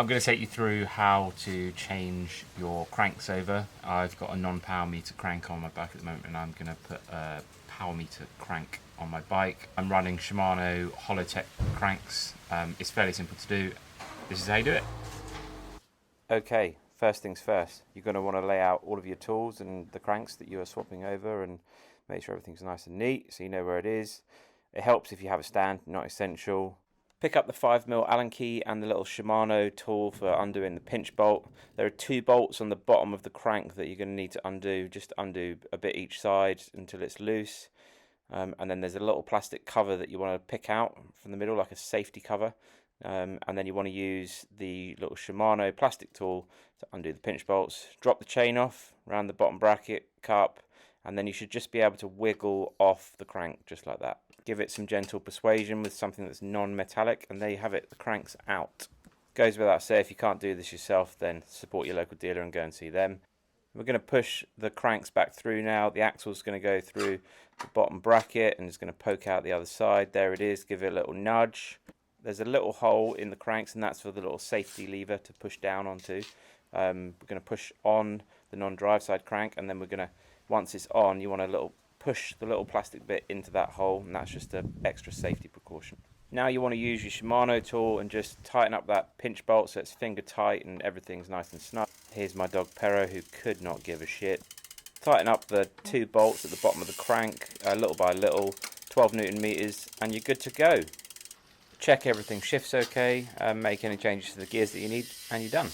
I'm going to take you through how to change your cranks over. I've got a non-power meter crank on my bike at the moment, and I'm going to put a power meter crank on my bike. I'm running Shimano Hollowtech cranks. It's fairly simple to do. This is how you do it. Okay, first things first. You're going to want to lay out all of your tools and the cranks that you are swapping over and make sure everything's nice and neat so you know where it is. It helps if you have a stand, not essential. Pick up the 5mm Allen key and the little Shimano tool for undoing the pinch bolt. There are 2 bolts on the bottom of the crank that you're going to need to undo. Just undo a bit each side until it's loose. And then there's a little plastic cover that you want to pick out from the middle, like a safety cover. And then you want to use the little Shimano plastic tool to undo the pinch bolts. Drop the chain off around the bottom bracket cup, and then you should just be able to wiggle off the crank just like that. Give it some gentle persuasion with something that's non-metallic, and there you have it, the crank's out. Goes without saying, if you can't do this yourself, then support your local dealer and go and see them. We're going to push the cranks back through now. The axle's going to go through the bottom bracket and it's going to poke out the other side. There it is, give it a little nudge. There's a little hole in the cranks, and that's for the little safety lever to push down onto. We're going to push on the non-drive side crank, and then we're going to, once it's on, you want to push the little plastic bit into that hole, and that's just an extra safety precaution. Now you want to use your Shimano tool and just tighten up that pinch bolt so it's finger tight and everything's nice and snug. Here's my dog Pero, who could not give a shit. Tighten up the 2 bolts at the bottom of the crank, little by little, 12 Newton meters, and you're good to go. Check everything shifts okay, make any changes to the gears that you need, and you're done.